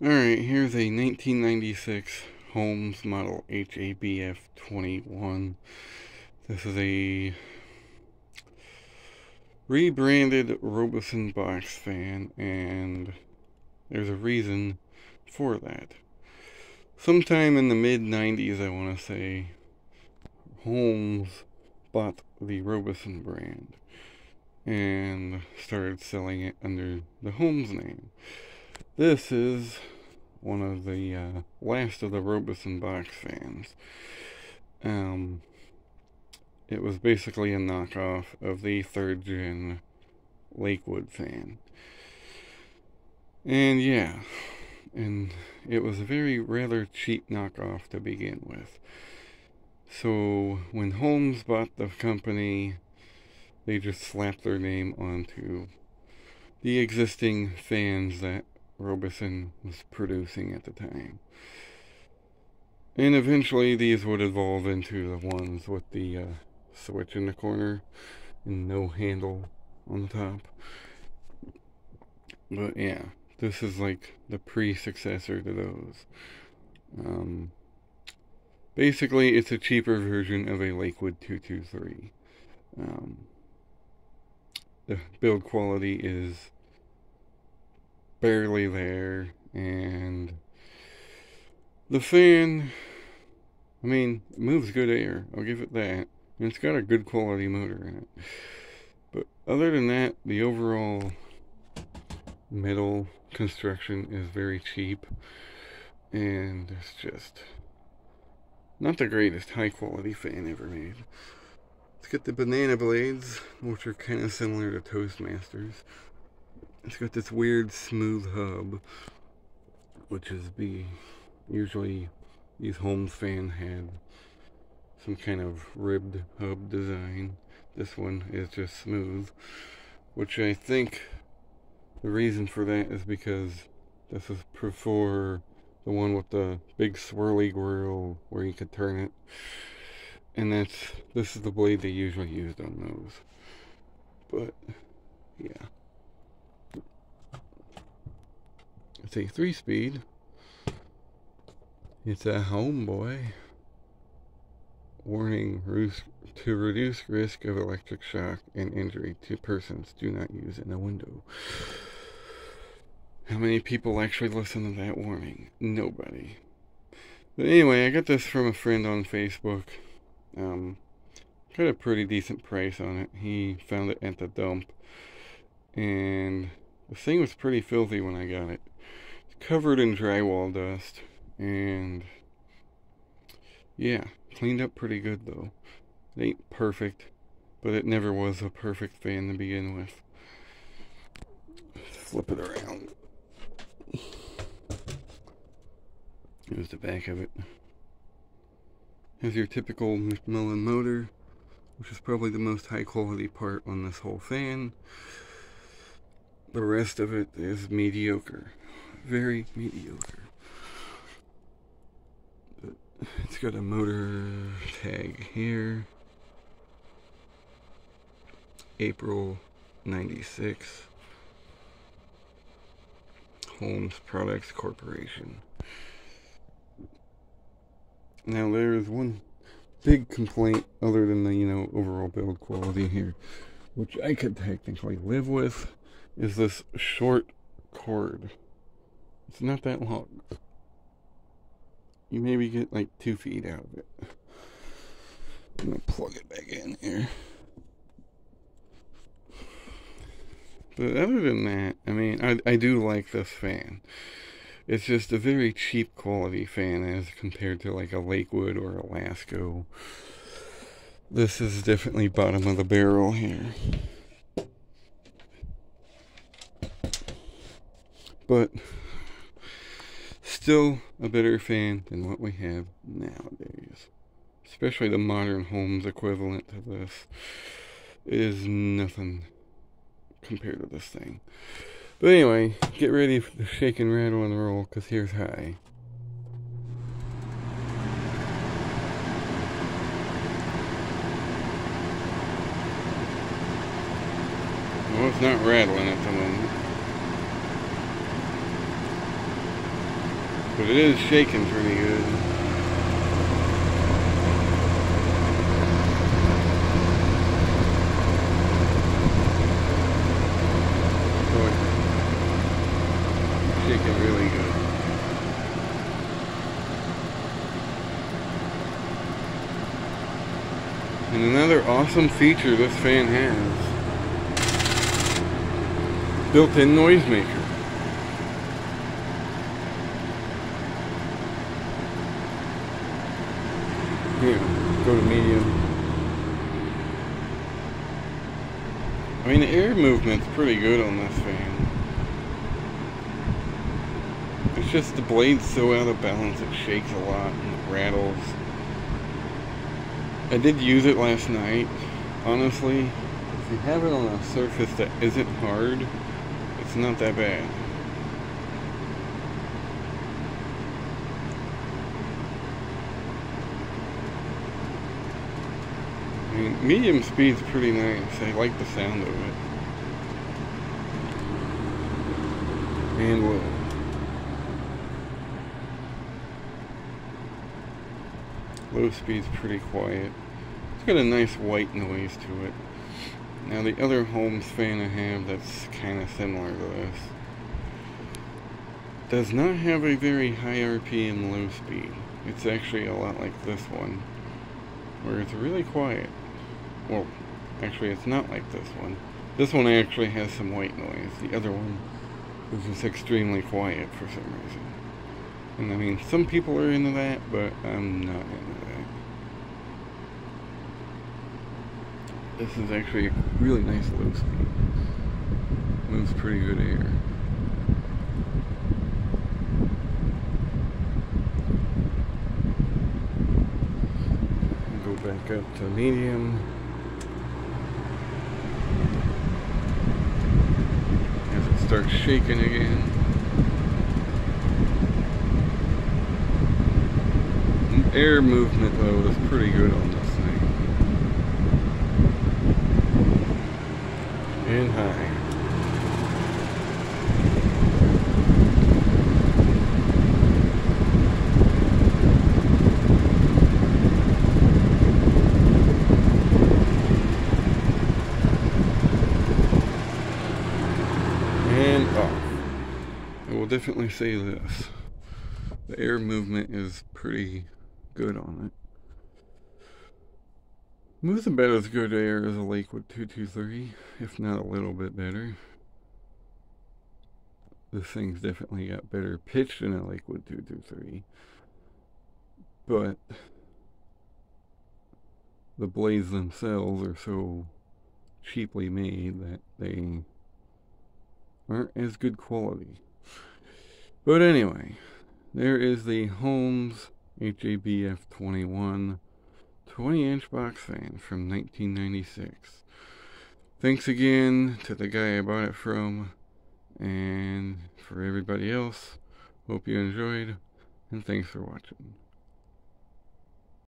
Alright, here's a 1996 Holmes model HABF-21. This is a rebranded Robeson box fan, and there's a reason for that. Sometime in the mid-90s, I want to say, Holmes bought the Robeson brand and started selling it under the Holmes name. This is one of the last of the Robeson box fans. It was basically a knockoff of the 3rd gen Lakewood fan. And yeah, and it was a rather cheap knockoff to begin with. So when Holmes bought the company, they just slapped their name onto the existing fans that Robeson was producing at the time. And eventually these would evolve into the ones with the switch in the corner and no handle on the top. But yeah, this is like the pre-successor to those. Basically, it's a cheaper version of a Lakewood 223. The build quality is barely there, and the fan, I mean, it moves good air, I'll give it that, and it's got a good quality motor in it. But other than that, the overall metal construction is very cheap, and it's just not the greatest high quality fan ever made. Let's get the banana blades, which are kind of similar to Toastmasters. It's got this weird smooth hub, which is usually these Holmes fans had some kind of ribbed hub design. This one is just smooth, which I think the reason for that is because this is before the one with the big swirly grill where you could turn it, and this is the blade they usually used on those. But yeah, it's a 3-speed. It's a homeboy. Warning: to reduce risk of electric shock and injury to persons, do not use in a window. How many people actually listen to that warning? Nobody. But anyway, I got this from a friend on Facebook. Got a pretty decent price on it. He found it at the dump, and the thing was pretty filthy when I got it. It's covered in drywall dust, and yeah, cleaned up pretty good though. It ain't perfect, but it never was a perfect fan to begin with. Let's flip it around. Here's the back of it. Has your typical McMillan motor, which is probably the most high quality part on this whole fan. The rest of it is mediocre. Very mediocre. But it's got a motor tag here. April 96. Holmes Products Corporation. Now there is one big complaint other than the, overall build quality here, which I could technically live with, is this short cord. It's not that long. You maybe get like 2 feet out of it. I'm gonna plug it back in here. But other than that, I mean, I do like this fan. It's just a very cheap quality fan as compared to like a Lakewood or a Lasco. This is definitely bottom of the barrel here. But still a better fan than what we have nowadays. Especially the modern Holmes equivalent to this is nothing compared to this thing. But anyway, get ready for the shake and rattle and roll, because here's high. Well, it's not rattling at the moment. But it is shaking pretty good. So it's shaking really good. And another awesome feature this fan has, built-in noisemaker. Here, go to medium. I mean, the air movement's pretty good on this fan. It's just the blade's so out of balance it shakes a lot and it rattles. I did use it last night. Honestly, if you have it on a surface that isn't hard, it's not that bad. I mean, medium speed's pretty nice. I like the sound of it. And low. Low speed's pretty quiet. It's got a nice white noise to it. Now the other Holmes fan I have that's kind of similar to this does not have a very high RPM low speed. It's actually a lot like this one, where it's really quiet. Well, actually it's not like this one. This one actually has some white noise. The other one is just extremely quiet for some reason. And I mean, some people are into that, but I'm not into that. This is actually a really nice low speed. Moves pretty good air. Go back up to medium. As it starts shaking again. Air movement though is pretty good on this thing. And high. And off. I will definitely say this. The air movement is pretty good on it. Moves about as good air as a Lakewood 223, if not a little bit better. This thing's definitely got better pitch than a Lakewood 223. But the blades themselves are so cheaply made that they aren't as good quality. But anyway, there is the Holmes HABF-21 20-inch box fan from 1996. Thanks again to the guy I bought it from, and for everybody else, hope you enjoyed, and thanks for watching.